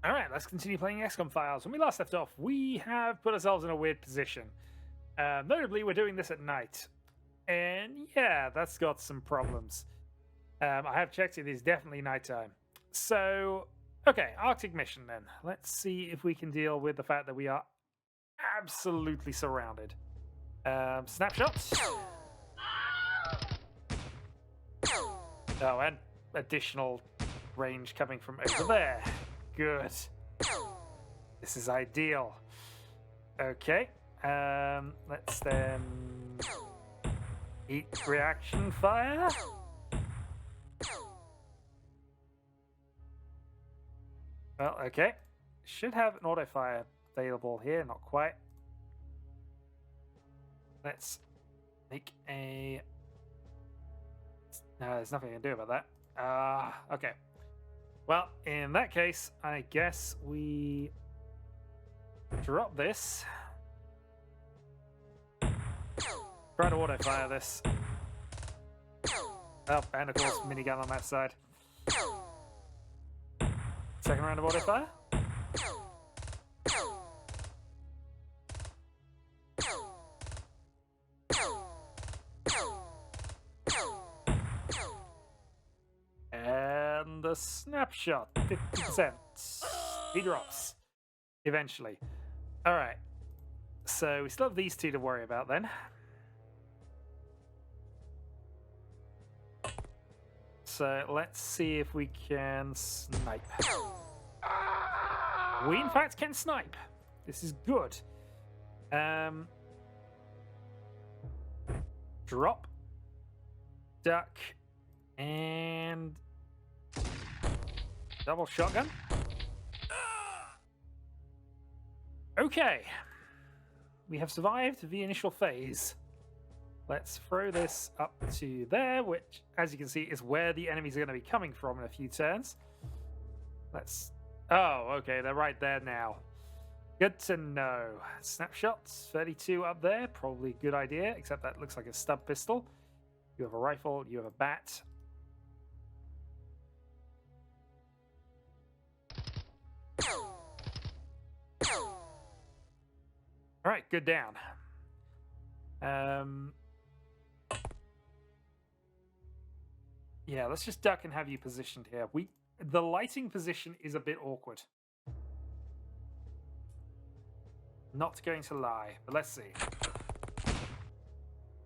All right, let's continue playing Xcom Files. When we last left off, we have put ourselves in a weird position. Notably, we're doing this at night. And yeah, that's got some problems. I have checked, it is definitely nighttime. So, okay, Arctic mission then. Let's see if we can deal with the fact that we are absolutely surrounded. Snapshots. Oh, and additional range coming from over there. Good. This is ideal. Okay. Let's then eat reaction fire. Well, okay. Should have an auto fire available here, not quite. Let's make a... No, there's nothing I can do about that. Okay. Well, in that case, I guess we drop this. Try to auto fire this. Oh, and of course, minigun on that side. Second round of auto fire. And the snapshot, 50%. He drops eventually. All right. So we still have these two to worry about then. So let's see if we can snipe. We in fact can snipe. This is good. Drop. Duck. And double shotgun. Okay. We have survived the initial phase. Let's throw this up to there, which, as you can see, is where the enemies are going to be coming from in a few turns. Let's... Oh, okay, they're right there now. Good to know. Snapshots, 32 up there. Probably a good idea, except that looks like a stub pistol. You have a rifle, you have a bat. All right, good down. Yeah, let's just duck and have you positioned here. The lighting position is a bit awkward. Not going to lie, but let's see.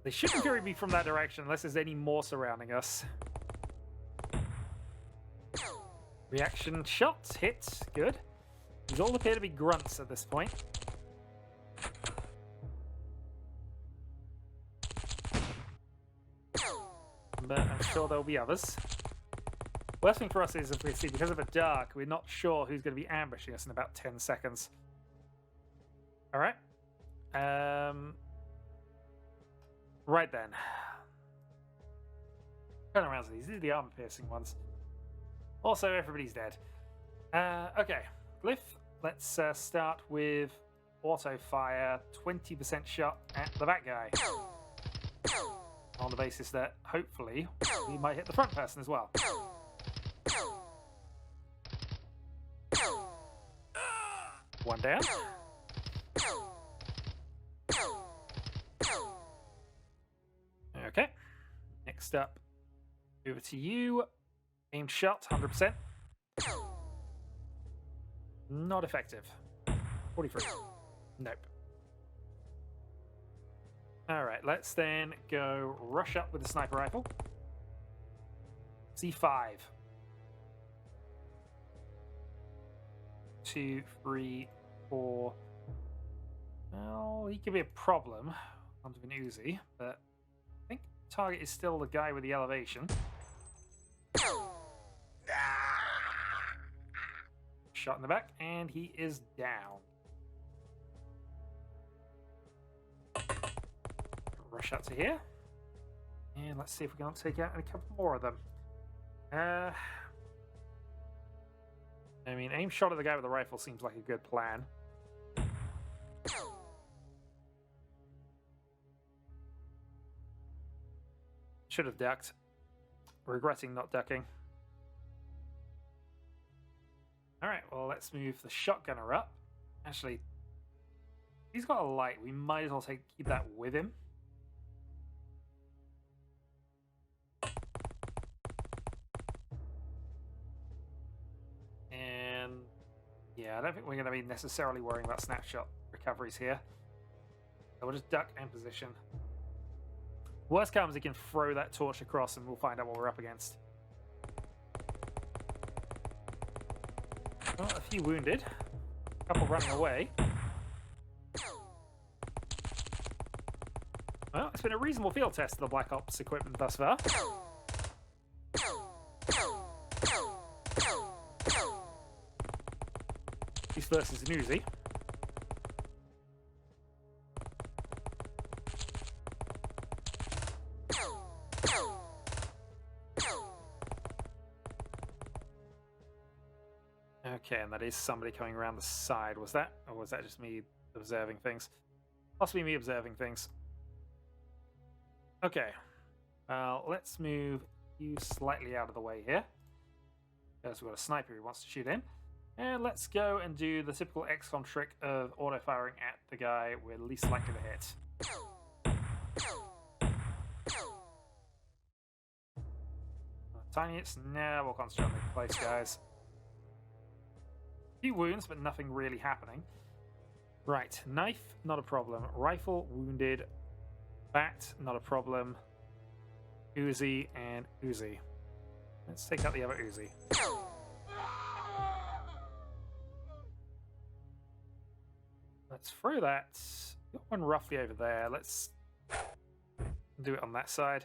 They shouldn't carry me from that direction unless there's any more surrounding us. Reaction shots, hits, good. These all appear to be grunts at this point. But I'm sure there'll be others. Worst thing for us is, if we see, because of the dark, we're not sure who's going to be ambushing us in about 10 seconds. All right. Right then. Turn around to these. These are the armor-piercing ones. Also, everybody's dead. Okay. Glyph, let's start with auto-fire, 20% shot at the back guy. On the basis that, hopefully, we might hit the front person as well. One down. Okay. Next up, over to you. Aimed shot, 100%. Not effective. 43. Nope. All right, let's then go rush up with the sniper rifle. C5. 2, 3, 4. Well, he could be a problem under an Uzi, but I think the target is still the guy with the elevation. Shot in the back, and he is down. Rush out to here. And let's see if we can take out a couple more of them. I mean, aim shot at the guy with the rifle seems like a good plan. Should have ducked. Regretting not ducking. Alright, well, let's move the shotgunner up. Actually, he's got a light. We might as well keep that with him. And yeah, I don't think we're going to be necessarily worrying about snapshot recoveries here. So we'll just duck and position. Worst comes, he can throw that torch across and we'll find out what we're up against. Well, a few wounded. A couple running away. Well, it's been a reasonable field test of the Black Ops equipment thus far. He's versus an Uzi. Okay, and that is somebody coming around the side. Was that? Or was that just me observing things? Possibly me observing things. Okay. Let's move you slightly out of the way here. Because we've got a sniper who wants to shoot in. And let's go and do the typical Xcom trick of auto-firing at the guy we're least likely to hit. Tiny hits. Now we'll concentrate on the place, guys. Few wounds, but nothing really happening. Right, knife, not a problem. Rifle, wounded. Bat, not a problem. Uzi and Uzi. Let's take out the other Uzi. Let's throw that. Got one roughly over there. Let's do it on that side.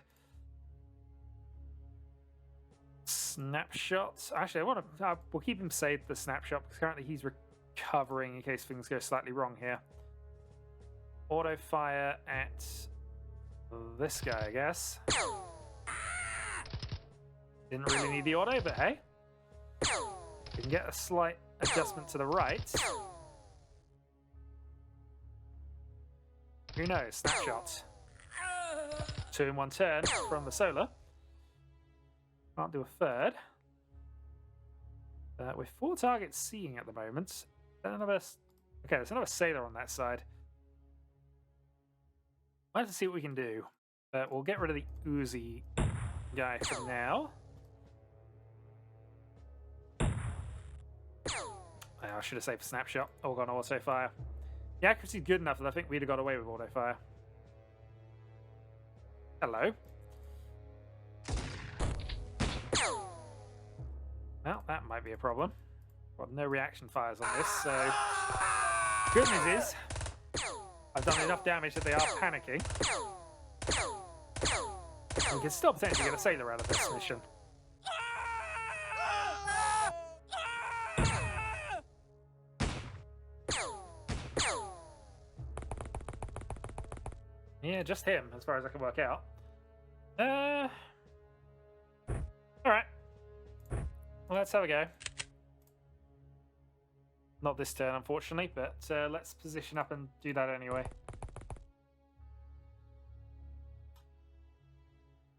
Snapshot. Actually, I want to. We'll keep him safe. The snapshot because currently he's recovering in case things go slightly wrong here. Auto fire at this guy, I guess. Didn't really need the auto, but hey, we can get a slight adjustment to the right. Who knows? Snapshot. 2 in 1 turn from the solar. Can't do a third. With 4 targets seeing at the moment. Okay, there's another sailor on that side. I'll have to see what we can do. We'll get rid of the Uzi guy for now. I should have saved a snapshot. Oh, got an auto fire. The accuracy is good enough that I think we'd have got away with auto fire. Hello. Well, that might be a problem. Got no reaction fires on this, so good news is I've done enough damage that they are panicking. We can still potentially get a sailor out of this mission. Yeah, just him, as far as I can work out. Alright. Well, let's have a go. Not this turn, unfortunately, but let's position up and do that anyway.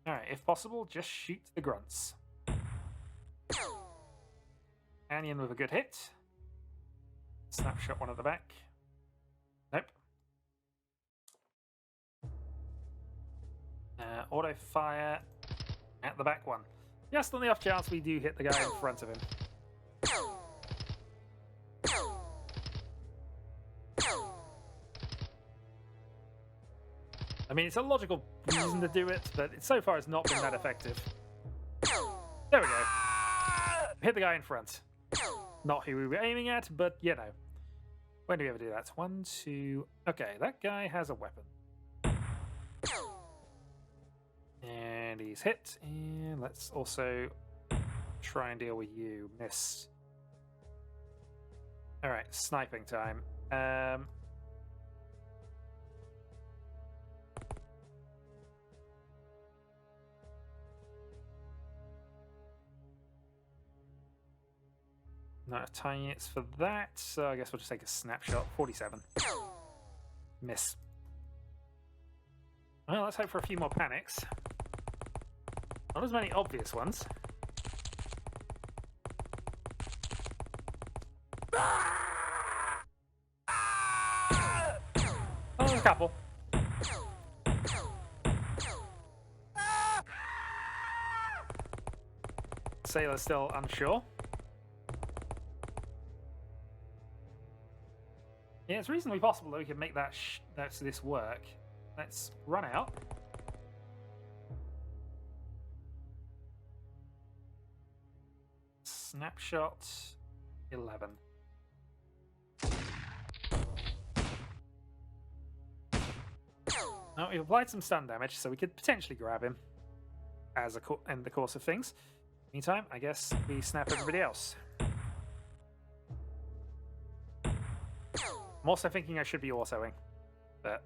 Alright, if possible, just shoot the grunts. Canyon with a good hit. Snapshot one at the back. Nope. Auto fire at the back one. Just on the off chance we do hit the guy in front of him. I mean, it's a logical reason to do it, but so far it's not been that effective. There we go. Hit the guy in front. Not who we were aiming at, but you know. When do we ever do that? 1, 2... Okay, that guy has a weapon. And he's hit. And let's also try and deal with you. Miss. Alright, sniping time. Not a tiny hits for that, so I guess we'll just take a snapshot. 47. Miss. Well, let's hope for a few more panics. Not as many obvious ones. couple. Sailor's still unsure. Yeah, it's reasonably possible that we can make this work. Let's run out. Snapshot 11. Now we've applied some stun damage, so we could potentially grab him as in the course of things. Meantime, I guess we snap everybody else. I'm also thinking I should be autoing, but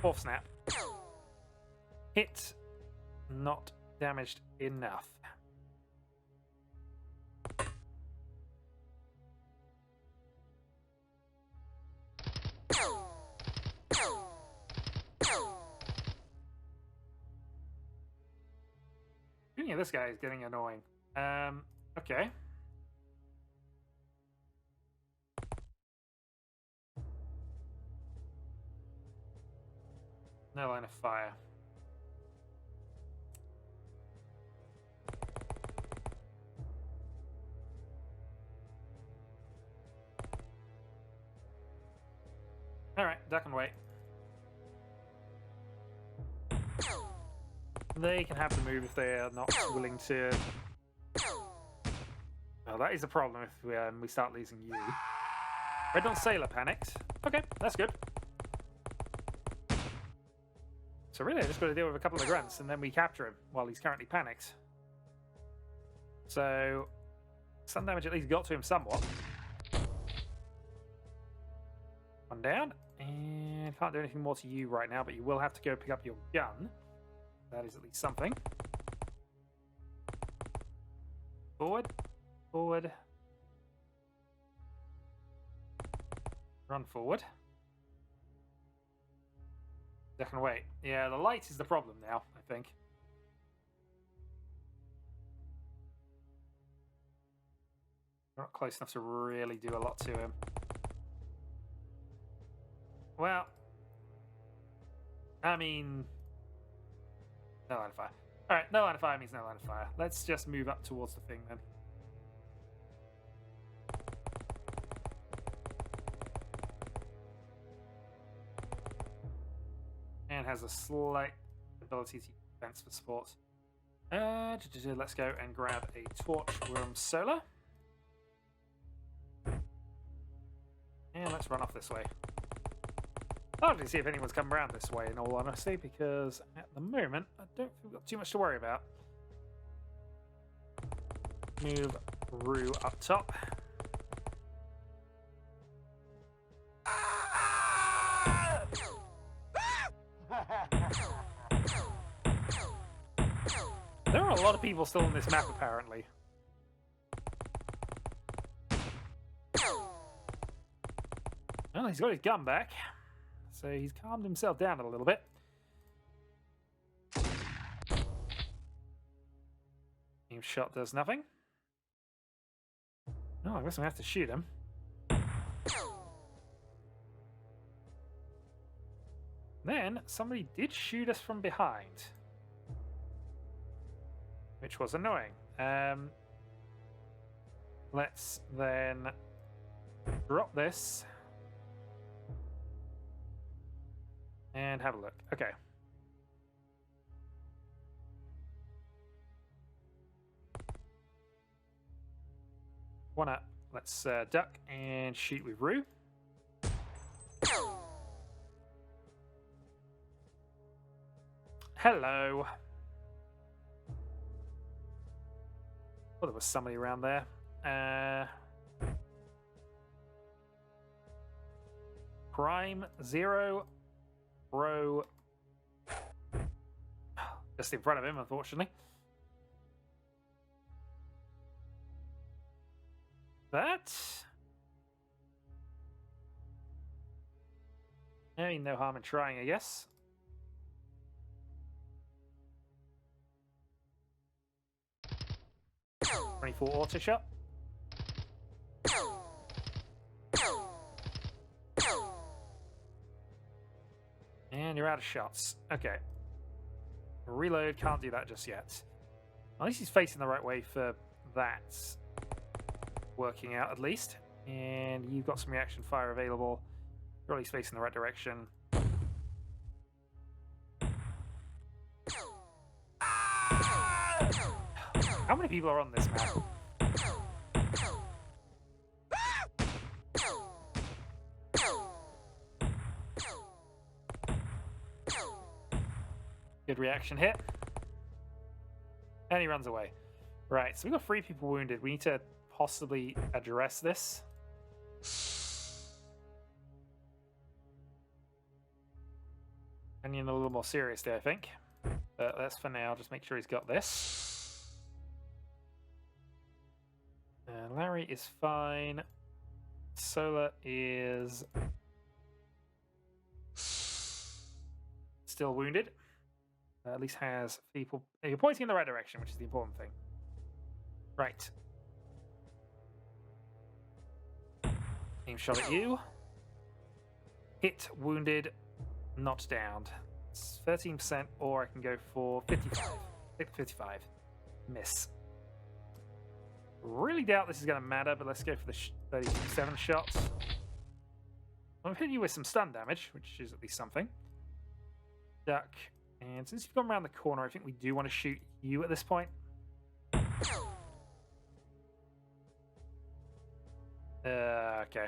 fourth snap. Hit, not damaged enough. Yeah, this guy is getting annoying. Okay. No line of fire. Alright, duck and wait. They can have to move if they are not willing to. Well, that is a problem if we start losing you. Red Dawn Sailor panicked. Okay, that's good. So really, I just got to deal with a couple of grunts, and then we capture him while he's currently panicked. So, some damage at least got to him somewhat. One down, and can't do anything more to you right now, but you will have to go pick up your gun. That is at least something. Forward, forward. Run forward. Duck and wait. Yeah, the light is the problem now, I think. We're not close enough to really do a lot to him. Well, I mean, no line of fire. Alright, no line of fire means no line of fire. Let's just move up towards the thing then. And has a slight ability to use defense for support. Let's go and grab a torch room solar. And let's run off this way. I'll actually see if anyone's come around this way, in all honesty, because at the moment, I don't think we've got too much to worry about. Move Rue up top. There are a lot of people still on this map, apparently. Well, he's got his gun back. So he's calmed himself down a little bit. Aim shot does nothing. Oh, I guess I'm going to have to shoot him. Then somebody did shoot us from behind, which was annoying. Let's then drop this. And have a look. Okay. One up. Let's duck and shoot with Rue. Hello. Oh, there was somebody around there. Prime 0. Bro, just in front of him, unfortunately. But I mean, no harm in trying, I guess. .24 auto shot. you're out of shots. Okay. Reload, can't do that just yet. At least he's facing the right way for that. Working out, at least. And you've got some reaction fire available. You're at least facing the right direction. How many people are on this map? Good reaction hit. And he runs away. Right, so we've got 3 people wounded. We need to possibly address this. And you're a little more serious there, I think. But that's for now. Just make sure he's got this. Larry is fine. Solar is still wounded. At least has people. You're pointing in the right direction, which is the important thing. Right. Aim shot at you. Hit, wounded, not downed. It's 13%, or I can go for 55. Take the 55. Miss. Really doubt this is going to matter, but let's go for the 37 shots. I'm hitting you with some stun damage, which is at least something. Duck. And since you've gone around the corner, I think we do want to shoot you at this point. Okay.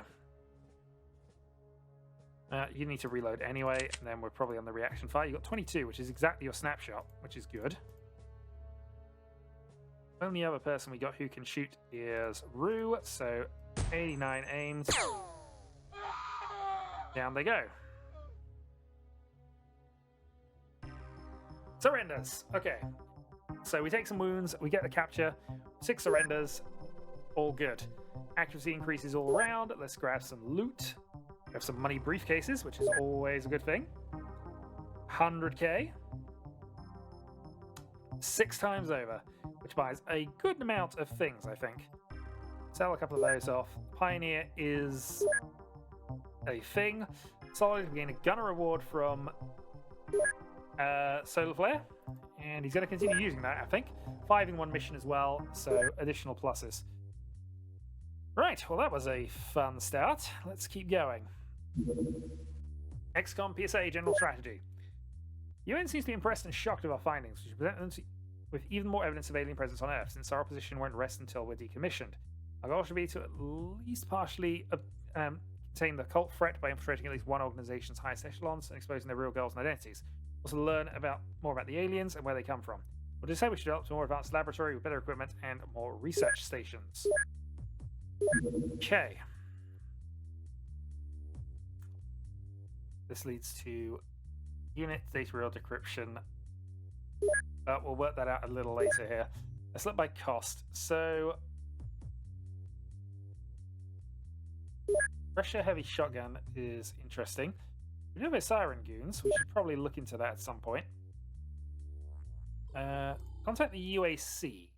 You need to reload anyway, and then we're probably on the reaction fire. You got 22, which is exactly your snapshot, which is good. Only other person we got who can shoot is Rue, so 89 aims. Down they go. Surrenders. Okay. So we take some wounds, we get the capture, 6 surrenders, all good. Accuracy increases all around. Let's grab some loot. We have some money briefcases, which is always a good thing. 100k. 6 times over, which buys a good amount of things, I think. Sell a couple of those off. Pioneer is a thing. Solid, we gain a gunner reward from Solar Flare, and he's going to continue using that, I think. 5 in 1 mission as well, so additional pluses. Right, well that was a fun start. Let's keep going. Xcom PSA General Strategy. UN seems to be impressed and shocked with our findings, which present them with even more evidence of alien presence on Earth, since our opposition won't rest until we're decommissioned. Our goal should be to at least partially contain the cult threat by infiltrating at least one organization's highest echelons and exposing their real goals and identities. Also learn more about the aliens and where they come from. We'll decide we should develop a more advanced laboratory with better equipment and more research stations. Okay. This leads to unit data real decryption. We'll work that out a little later here. Let's look by cost. So, pressure heavy shotgun is interesting. We do have a siren goons. We should probably look into that at some point. Contact the UAC.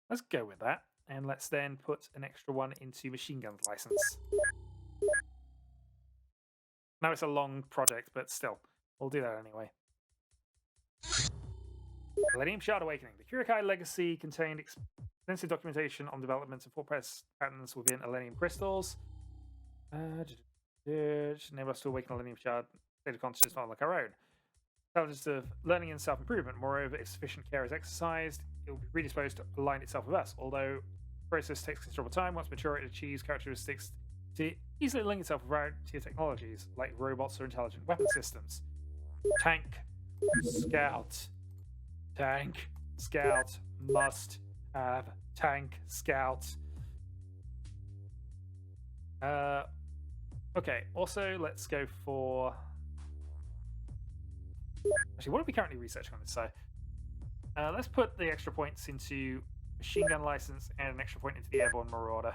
Let's go with that. And let's then put an extra one into machine gun license. Now it's a long project, but still, we'll do that anyway. Millennium Shard Awakening. The Kurikai legacy contained extensive documentation on developments and thought patterns within Millennium crystals. Enable us to awaken a Millennium Shard state of consciousness not like our own. Intelligence of learning and self-improvement. Moreover, if sufficient care is exercised, it will be predisposed to align itself with us. Although the process takes considerable time, once mature, it achieves characteristics to easily link itself with frontier technologies like robots or intelligent weapon systems. Tank, scout, tank, scout, must have tank, scout. Okay, also let's go for... Actually, what are we currently researching on this side? Let's put the extra points into machine gun license and an extra point into the airborne marauder.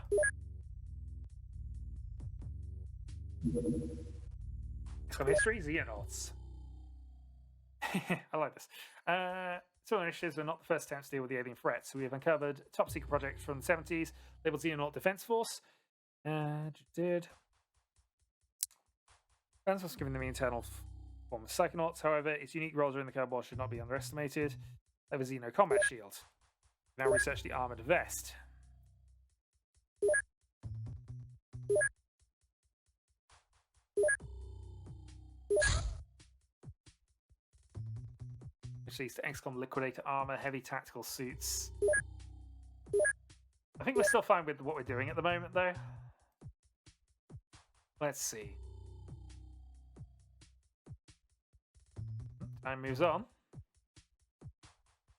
Xcom history, Xenonauts. I like this. Civil initiatives were not the first attempt to deal with the alien threat, so we have uncovered a top secret project from the 70s labeled Xenonaut Defense Force. Defense Force giving them the internal form of Psychonauts. However, its unique role during the Cold War should not be underestimated. They have a Xeno combat shield. Now research the armored vest. Which leads to Xcom Liquidator armor, heavy tactical suits. I think we're still fine with what we're doing at the moment, though. Let's see. Time moves on.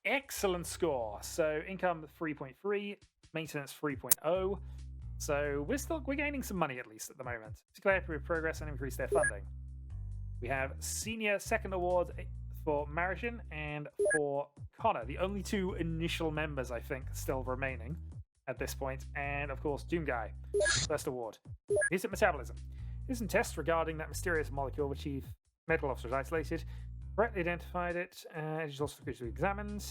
Excellent score. So income 3.3, maintenance 3.0. So we're gaining some money at least at the moment. Declare progress and increase their funding. We have senior second award for Marishin and for Connor, the only two initial members I think still remaining at this point, and of course Doom Guy, first award. He's at metabolism. Here's some tests regarding that mysterious molecule which Chief Medical Officer has isolated. Correctly identified it. It is also critically examined.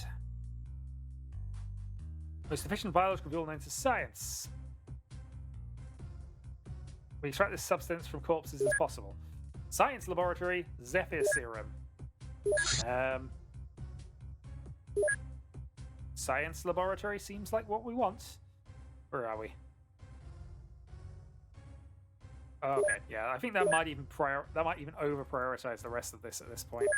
Most efficient biological fuel known to science. We extract this substance from corpses as possible. Science laboratory, Zephyr serum. Science laboratory seems like what we want. Where are we? Okay, yeah, I think that might even over prioritize the rest of this at this point.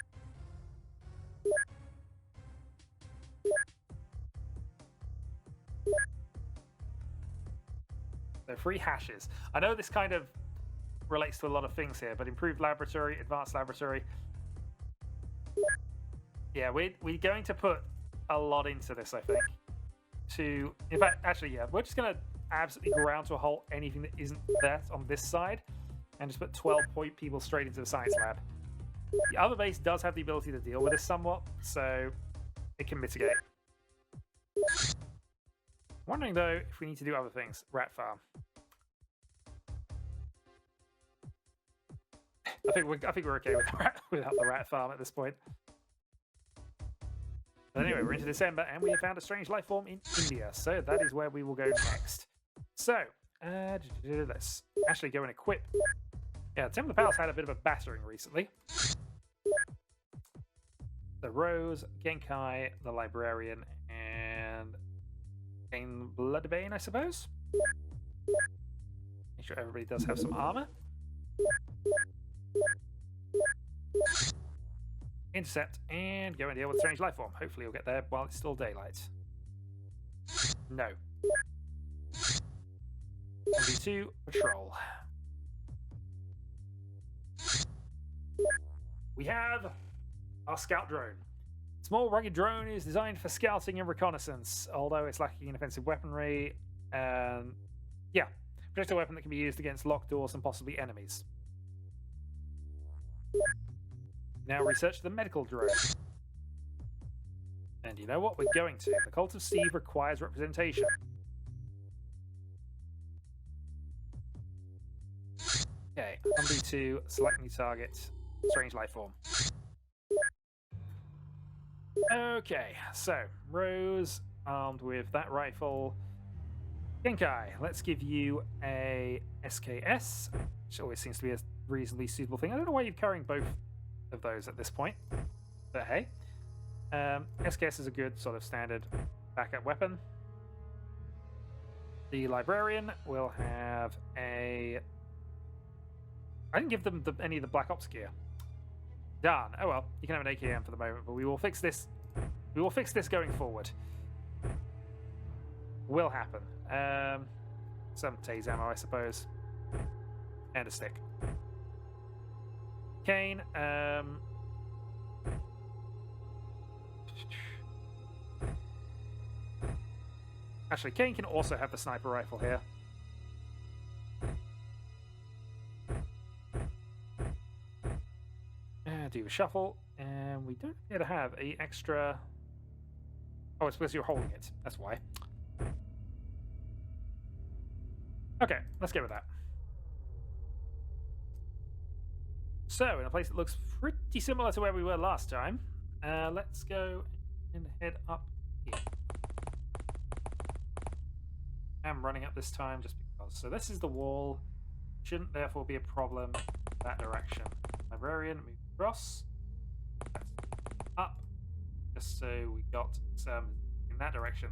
So 3 hashes. I know this kind of relates to a lot of things here, but improved laboratory, advanced laboratory. Yeah, we're going to put a lot into this, I think. In fact, actually, yeah, we're just going to absolutely ground to a halt anything that isn't there on this side and just put 12-point people straight into the science lab. The other base does have the ability to deal with this somewhat, so it can mitigate. Wondering though if we need to do other things. Rat farm. I think we're okay without the rat farm at this point. But anyway, we're into December and we have found a strange life form in India, so that is where we will go next. So let's actually go and equip. Yeah, Temple of the Palace had a bit of a battering recently. The Rose, Genkai, the Librarian, and Bloodbane, I suppose. Make sure everybody does have some armor. Intercept and go and deal with strange life form. Hopefully you'll get there while it's still daylight. No. MV2 patrol. We have our scout drone. Small rugged drone is designed for scouting and reconnaissance, although it's lacking in offensive weaponry. Yeah, projectile weapon that can be used against locked doors and possibly enemies. Now research the medical drone. And you know what? We're going to. The Cult of Steve requires representation. Okay, MB2, select new target, strange life form. Okay, so Rose armed with that rifle. Genkai, let's give you a SKS, which always seems to be a reasonably suitable thing. I don't know why you're carrying both of those at this point, but hey. SKS is a good sort of standard backup weapon. The Librarian will have a... I didn't give them any of the Black Ops gear. Darn. Oh well, you can have an AKM for the moment, but we will fix this. We will fix this going forward. Will happen. Some tase ammo, I suppose, and a stick. Kane. Actually, Kane can also have the sniper rifle here. Do a shuffle, and we don't appear to have an extra... Oh, it's because you're holding it. That's why. Okay, let's go with that. So, in a place that looks pretty similar to where we were last time, let's go and head up here. I'm running up this time just because. So this is the wall. Shouldn't therefore be a problem that direction. Librarian, move across. Up. Just so we got some in that direction.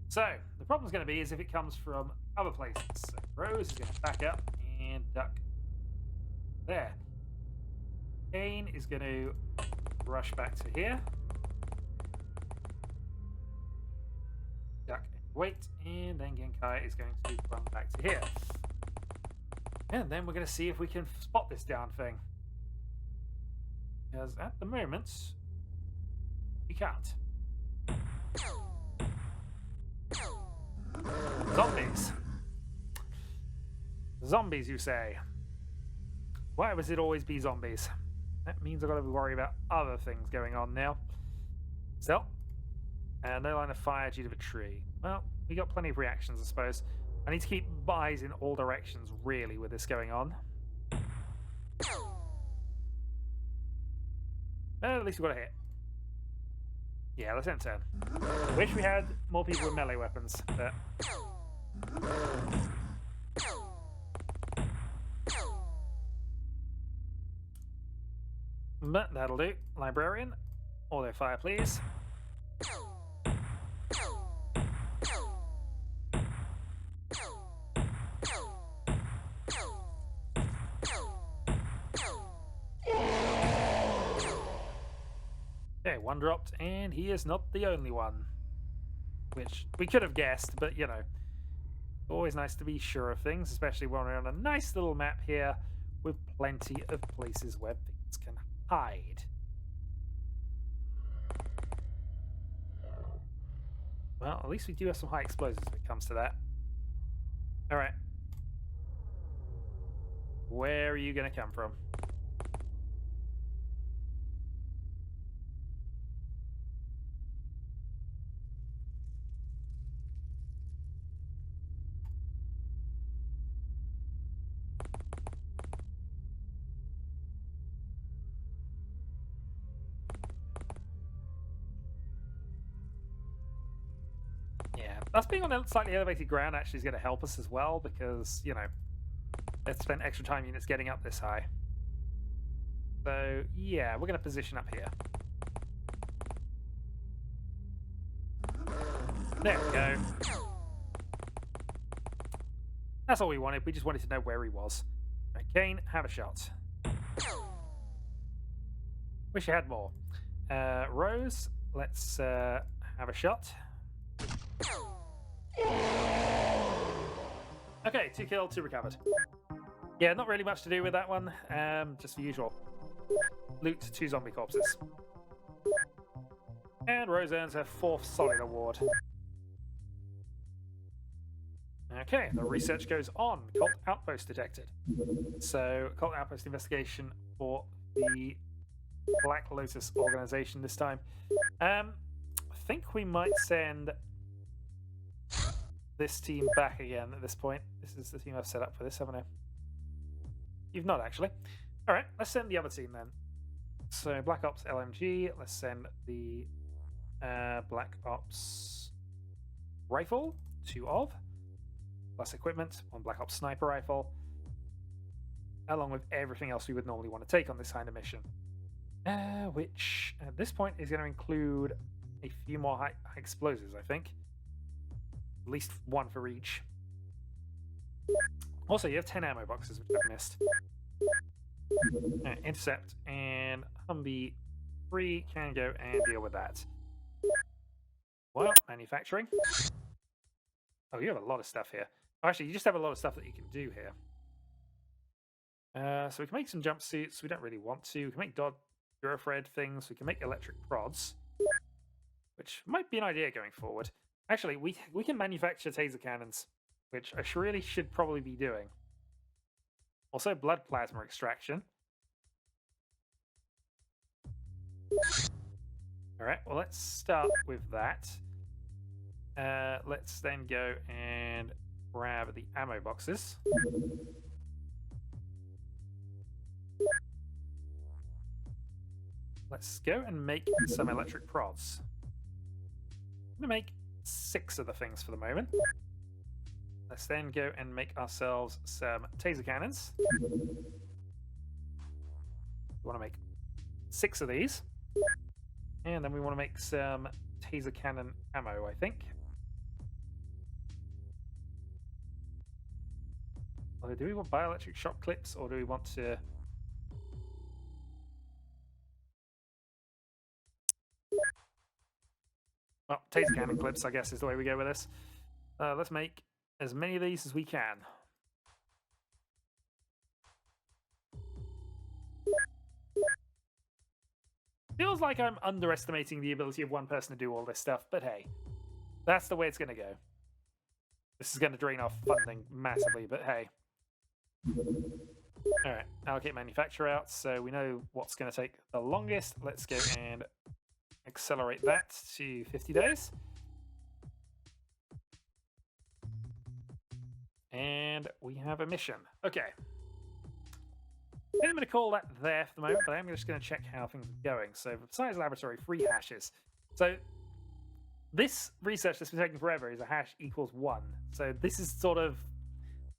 So the problem's going to be is if it comes from other places. So Rose is going to back up and duck there. Kane is going to rush back to here. Duck and wait, and then Genkai is going to run back to here. And then we're going to see if we can spot this darn thing. Because at the moment, we can't. Zombies. Zombies, you say? Why must it always be zombies? That means I've got to worry about other things going on now. Still. And no line of fire due to the tree. Well, we got plenty of reactions, I suppose. I need to keep eyes in all directions, really, with this going on. At least we got a hit. Yeah, let's end turn. Wish we had more people with melee weapons, but... But that'll do. Librarian. Auto fire, please. Okay, one dropped, and he is not the only one. Which we could have guessed, but you know, always nice to be sure of things, especially when we're on a nice little map here with plenty of places where things can hide. Well, at least we do have some high explosives when it comes to that. Alright. Where are you going to come from? Us being on a slightly elevated ground actually is going to help us as well because, you know, let's spend extra time units getting up this high. So, yeah, we're going to position up here. There we go. That's all we wanted. We just wanted to know where he was. Right, Kane, have a shot. Wish you had more. Rose, let's have a shot. Okay, 2 killed, 2 recovered. Yeah, not really much to do with that one. Just the usual. Loot 2 zombie corpses. And Rose earns her 4th solid award. Okay, the research goes on. Cult outpost detected. So, cult outpost investigation for the Black Lotus organization this time. I think we might send this team back again at this point. This is the team I've set up for this, haven't I? You've not, actually. Alright, let's send the other team then. So, Black Ops LMG, let's send the Black Ops Rifle, 2 of, plus equipment, 1 Black Ops Sniper Rifle, along with everything else we would normally want to take on this kind of mission. Which, at this point, is going to include a few more high explosives, I think. At least 1 for each. Also, you have 10 ammo boxes, which I've missed. Intercept and Humvee 3 can go and deal with that. Well, manufacturing. Oh, you have a lot of stuff here. Oh, actually, you just have a lot of stuff that you can do here. So we can make some jumpsuits. We don't really want to. We can make Durafred things. We can make electric prods, which might be an idea going forward. Actually, we can manufacture taser cannons, which I really should probably be doing. Also, blood plasma extraction. Alright, well, let's start with that. Let's then go and grab the ammo boxes. Let's go and make some electric prods. I'm going to make 6 of the things for the moment. Let's then go and make ourselves some taser cannons. We want to make 6 of these. And then we want to make some taser cannon ammo, I think. Although, do we want bioelectric shock clips, or do we want to... Well, taser cannon clips, I guess, is the way we go with this. Let's make as many of these as we can. Feels like I'm underestimating the ability of one person to do all this stuff, but hey, that's the way it's going to go. This is going to drain our funding massively, but hey. Alright, allocate manufacture out, so we know what's going to take the longest. Let's go and accelerate that to 50 days. And we have a mission. Okay. I'm going to call that there for the moment, but I'm just going to check how things are going. So, for Science Laboratory, 3 hashes. So, this research that's been taking forever is a hash equals 1. So, this is sort of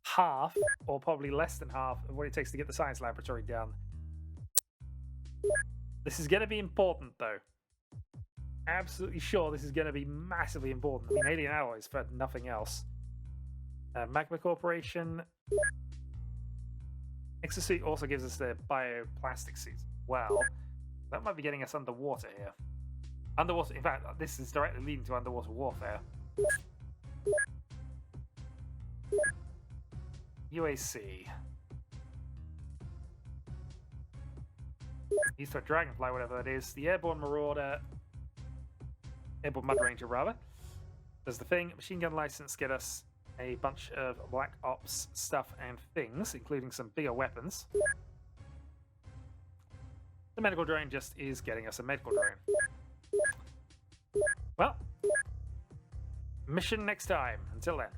half, or probably less than half, of what it takes to get the Science Laboratory done. This is going to be important, though. Absolutely sure this is going to be massively important. I mean, alien alloys for nothing else. Magma Corporation. Exosuit also gives us the bioplastic suits. Well, that might be getting us underwater here. Underwater, in fact, this is directly leading to underwater warfare. UAC. Used for a Dragonfly, whatever that is. The Airborne Marauder. Airborne Mud Ranger, rather. Does the thing. Machine gun license get us a bunch of Black Ops stuff and things, including some bigger weapons. The medical drone just is getting us a medical drone. Well, mission next time. Until then.